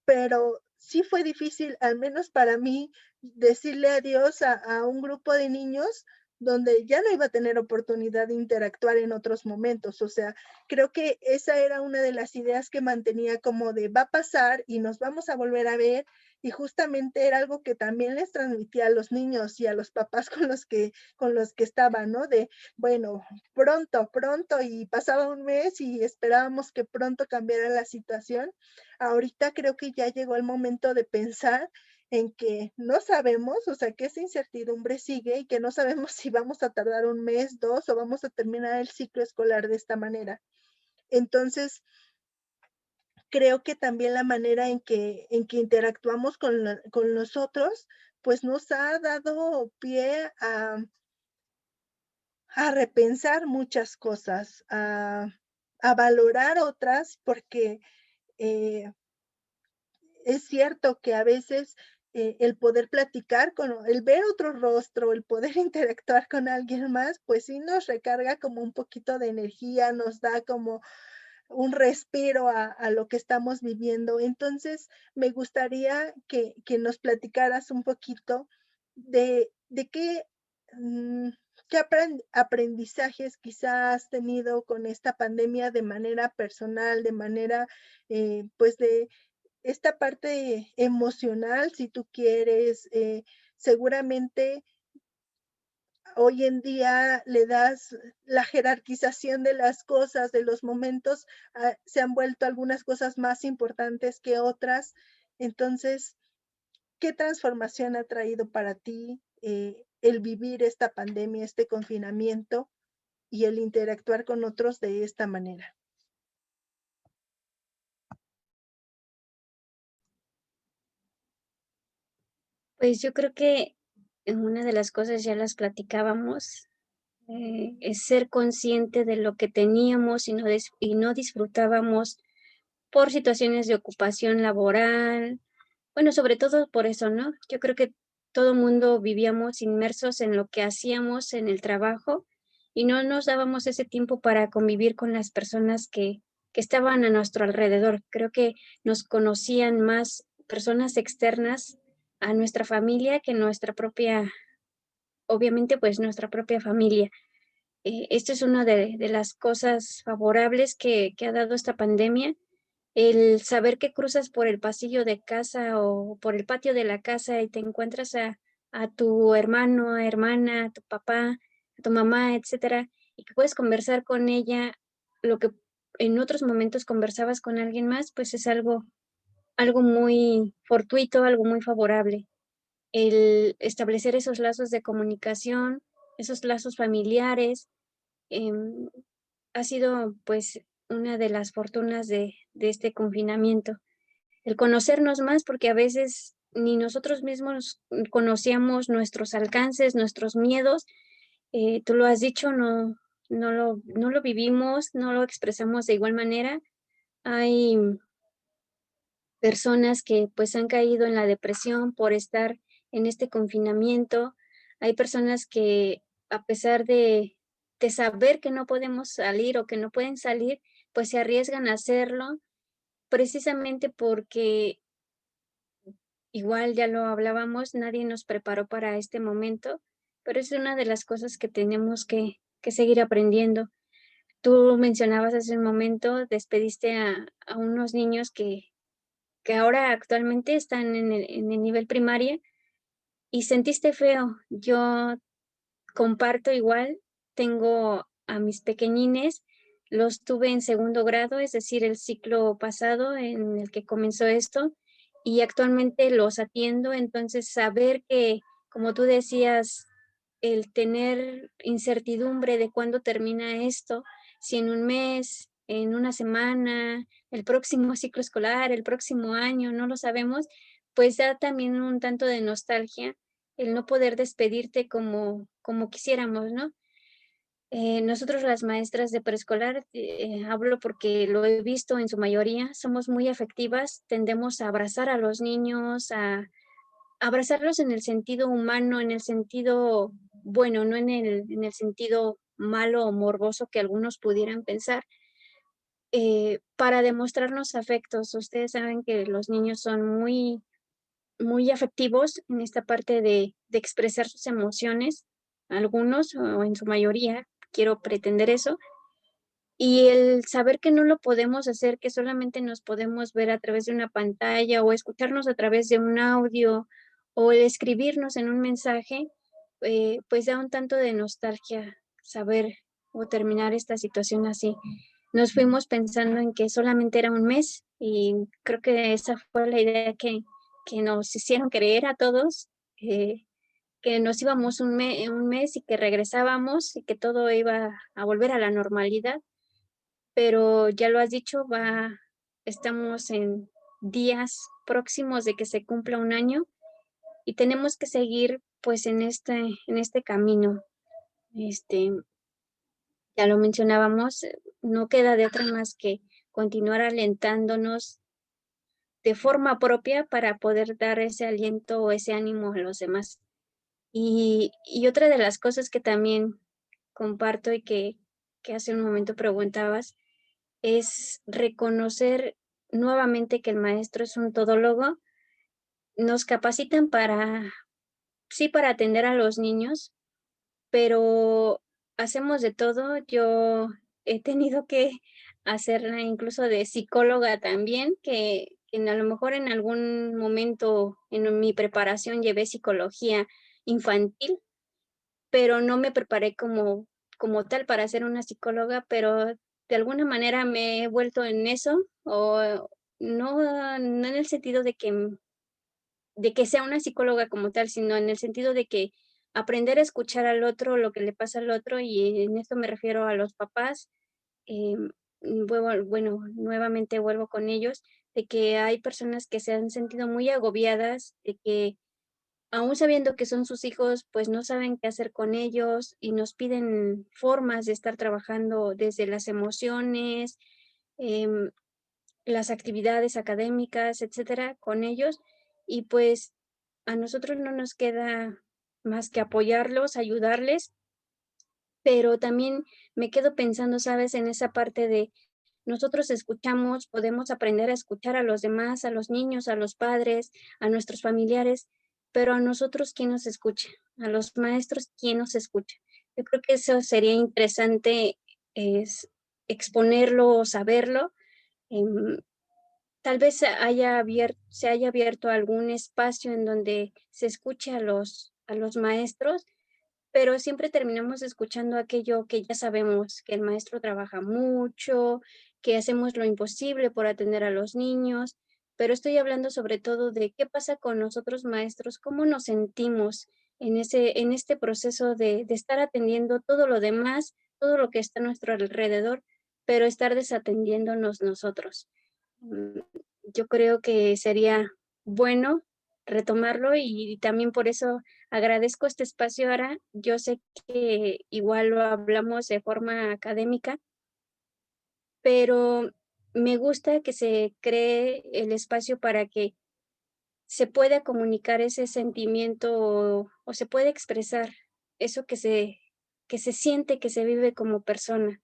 pero sí fue difícil, al menos para mí, decirle adiós a un grupo de niños donde ya no iba a tener oportunidad de interactuar en otros momentos. O sea, creo que esa era una de las ideas que mantenía como de va a pasar y nos vamos a volver a ver. Y justamente era algo que también les transmitía a los niños y a los papás con los que estaban, ¿no? De, bueno, pronto, pronto, y pasaba un mes y esperábamos que pronto cambiara la situación. Ahorita creo que ya llegó el momento de pensar en que no sabemos, o sea, que esa incertidumbre sigue y que no sabemos si vamos a tardar un mes, 2 o vamos a terminar el ciclo escolar de esta manera. Entonces, creo que también la manera en que interactuamos con los otros, pues nos ha dado pie a repensar muchas cosas, a valorar otras, porque eh, es cierto que a veces el poder platicar el ver otro rostro, el poder interactuar con alguien más, pues sí nos recarga como un poquito de energía, nos da como un respiro a lo que estamos viviendo. Entonces, me gustaría que nos platicaras un poquito de qué, mm, qué aprendizajes quizás has tenido con esta pandemia de manera personal, de manera, pues, de esta parte emocional, si tú quieres, seguramente hoy en día le das la jerarquización de las cosas, de los momentos, se han vuelto algunas cosas más importantes que otras. Entonces, ¿qué transformación ha traído para ti el vivir esta pandemia, este confinamiento y el interactuar con otros de esta manera? Pues yo creo que una de las cosas ya las platicábamos, es ser consciente de lo que teníamos y no disfrutábamos por situaciones de ocupación laboral. Bueno, sobre todo por eso, ¿no? Yo creo que todo mundo vivíamos inmersos en lo que hacíamos en el trabajo y no nos dábamos ese tiempo para convivir con las personas que estaban a nuestro alrededor. Creo que nos conocían más personas externas a nuestra familia que nuestra propia, obviamente, pues nuestra propia familia. Esto es una de las cosas favorables que ha dado esta pandemia, el saber que cruzas por el pasillo de casa o por el patio de la casa y te encuentras a tu hermano, hermana, a tu papá, a tu mamá, etcétera, y que puedes conversar con ella lo que en otros momentos conversabas con alguien más, pues es algo muy fortuito, algo muy favorable. El establecer esos lazos de comunicación, esos lazos familiares, em, ha sido, pues, una de las fortunas de este confinamiento. El conocernos más, porque a veces ni nosotros mismos conocíamos nuestros alcances, nuestros miedos. Tú lo has dicho, no lo vivimos, no lo expresamos de igual manera. Hay personas que, pues, han caído en la depresión por estar en este confinamiento. Hay personas que, a pesar de saber que no podemos salir o que no pueden salir, pues, se arriesgan a hacerlo, precisamente porque, igual ya lo hablábamos, nadie nos preparó para este momento, pero es una de las cosas que tenemos que seguir aprendiendo. Tú mencionabas hace un momento, despediste a unos niños que ahora actualmente están en el nivel primaria y sentiste feo. Yo comparto igual, tengo a mis pequeñines, los tuve en segundo grado, es decir, el ciclo pasado en el que comenzó esto, y actualmente los atiendo. Entonces, saber que, como tú decías, el tener incertidumbre de cuándo termina esto, si en un mes, en una semana, el próximo ciclo escolar, el próximo año, no lo sabemos, pues da también un tanto de nostalgia el no poder despedirte como quisiéramos, ¿no? Nosotros las maestras de preescolar, hablo porque lo he visto en su mayoría, somos muy afectivas, tendemos a abrazar a los niños, a abrazarlos en el sentido humano, en el sentido bueno, no en el sentido malo o morboso que algunos pudieran pensar, para demostrarnos afectos. Ustedes saben que los niños son muy afectivos en esta parte de expresar sus emociones, algunos o en su mayoría, quiero pretender eso, y el saber que no lo podemos hacer, que solamente nos podemos ver a través de una pantalla o escucharnos a través de un audio o el escribirnos en un mensaje, pues da un tanto de nostalgia saber o terminar esta situación así. Nos fuimos pensando en que solamente era un mes y creo que esa fue la idea que nos hicieron creer a todos, que nos íbamos un mes y que regresábamos y que todo iba a volver a la normalidad, pero ya lo has dicho, estamos en días próximos de que se cumpla un año y tenemos que seguir pues en este camino. Este, ya lo mencionábamos, no queda de otra más que continuar alentándonos de forma propia para poder dar ese aliento o ese ánimo a los demás. Y otra de las cosas que también comparto y que hace un momento preguntabas, es reconocer nuevamente que el maestro es un todólogo. Nos capacitan para, sí, para atender a los niños, pero hacemos de todo. Yo he tenido que hacerla incluso de psicóloga también, que a lo mejor en algún momento en mi preparación llevé psicología infantil, pero no me preparé como tal para ser una psicóloga, pero de alguna manera me he vuelto en eso, o no en el sentido de que sea una psicóloga como tal, sino en el sentido de que aprender a escuchar al otro, lo que le pasa al otro, y en esto me refiero a los papás, bueno, nuevamente vuelvo con ellos, de que hay personas que se han sentido muy agobiadas, de que aún sabiendo que son sus hijos, pues no saben qué hacer con ellos y nos piden formas de estar trabajando desde las emociones, em, las actividades académicas, etcétera, con ellos. Y pues a nosotros no nos queda más que apoyarlos, ayudarles, pero también me quedo pensando, ¿sabes? En esa parte de nosotros escuchamos, podemos aprender a escuchar a los demás, a los niños, a los padres, a nuestros familiares, pero a nosotros, ¿quién nos escucha? A los maestros, ¿quién nos escucha? Yo creo que eso sería interesante, es exponerlo o saberlo. em, Tal vez se haya abierto algún espacio en donde se escuche a los maestros, pero siempre terminamos escuchando aquello que ya sabemos, que el maestro trabaja mucho, que hacemos lo imposible por atender a los niños, pero estoy hablando sobre todo de qué pasa con nosotros maestros, cómo nos sentimos en este proceso de estar atendiendo todo lo demás, todo lo que está a nuestro alrededor, pero estar desatendiéndonos nosotros. Mm, yo creo que sería bueno retomarlo y también por eso agradezco este espacio ahora. Yo sé que igual lo hablamos de forma académica, pero me gusta que se cree el espacio para que se pueda comunicar ese sentimiento o se pueda expresar eso que se siente, que se vive como persona.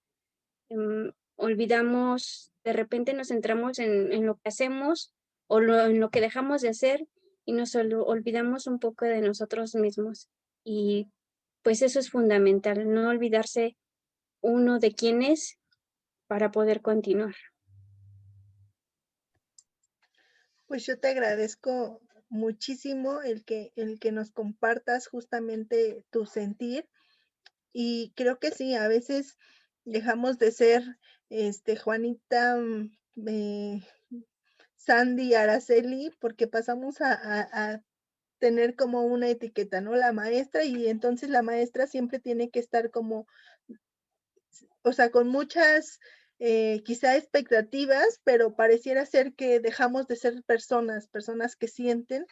Olvidamos, de repente nos centramos en lo que hacemos o en lo que dejamos de hacer y nos olvidamos un poco de nosotros mismos. Y pues eso es fundamental, no olvidarse uno de quién es para poder continuar. Pues yo te agradezco muchísimo el que nos compartas justamente tu sentir. Y creo que sí, a veces dejamos de ser, Juanita, Sandy, Araceli, porque pasamos a tener como una etiqueta, ¿no? La maestra, y entonces la maestra siempre tiene que estar como, o sea, con muchas, quizá expectativas, pero pareciera ser que dejamos de ser personas que sienten.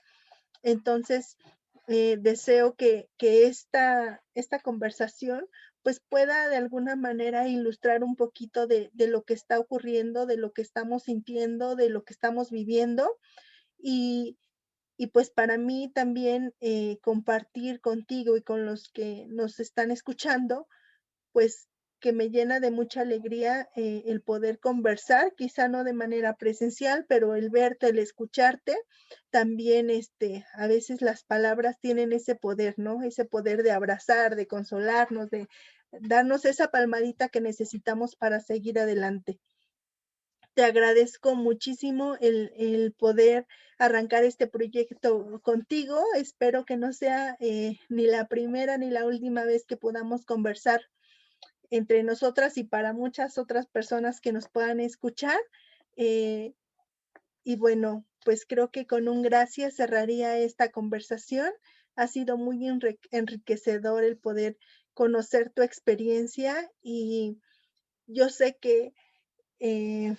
Entonces, deseo que esta conversación pues pueda de alguna manera ilustrar un poquito de lo que está ocurriendo, de lo que estamos sintiendo, de lo que estamos viviendo. Y, y pues para mí también compartir contigo y con los que nos están escuchando, pues que me llena de mucha alegría el poder conversar, quizá no de manera presencial, pero el verte, el escucharte, también a veces las palabras tienen ese poder, ¿no? Ese poder de abrazar, de consolarnos, de darnos esa palmadita que necesitamos para seguir adelante. Te agradezco muchísimo el poder arrancar este proyecto contigo. Espero que no sea ni la primera ni la última vez que podamos conversar entre nosotras y para muchas otras personas que nos puedan escuchar. Eh, y bueno, pues creo que con un gracias cerraría esta conversación. Ha sido muy enriquecedor el poder conocer tu experiencia y yo sé que eh,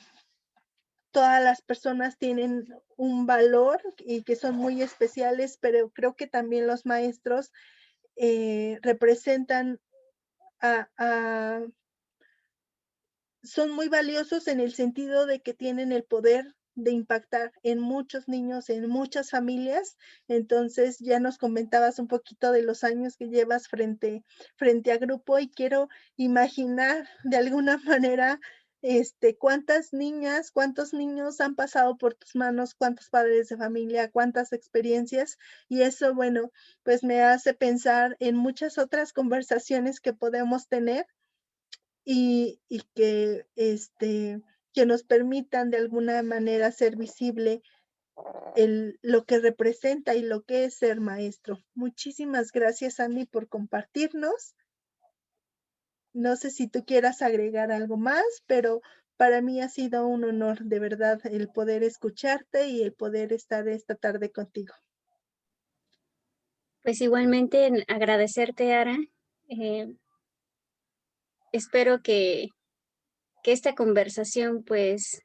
todas las personas tienen un valor y que son muy especiales, pero creo que también los maestros representan a son muy valiosos en el sentido de que tienen el poder de impactar en muchos niños, en muchas familias. Entonces, ya nos comentabas un poquito de los años que llevas frente a grupo y quiero imaginar de alguna manera, cuántas niñas, cuántos niños han pasado por tus manos, cuántos padres de familia, cuántas experiencias. Y eso, bueno, pues me hace pensar en muchas otras conversaciones que podemos tener y que nos permitan de alguna manera ser visible lo que representa y lo que es ser maestro. Muchísimas gracias, Andy, por compartirnos. No sé si tú quieras agregar algo más, pero para mí ha sido un honor, de verdad, el poder escucharte y el poder estar esta tarde contigo. Pues igualmente agradecerte, Ara. Eh, espero que esta conversación pues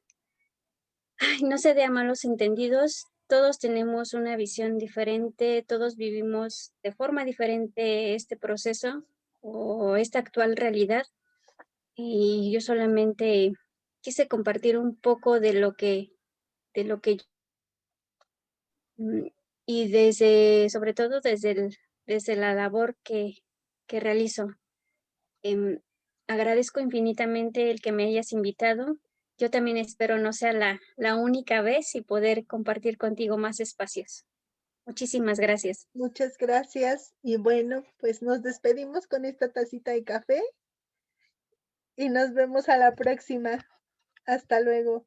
ay, no se dé a malos entendidos. Todos tenemos una visión diferente, todos vivimos de forma diferente este proceso o esta actual realidad. Y yo solamente quise compartir un poco de lo que mm, y sobre todo desde la labor que realizo. Em, agradezco infinitamente el que me hayas invitado. Yo también espero no sea la única vez y poder compartir contigo más espacios. Muchísimas gracias. Muchas gracias y bueno, pues nos despedimos con esta tacita de café y nos vemos a la próxima. Hasta luego.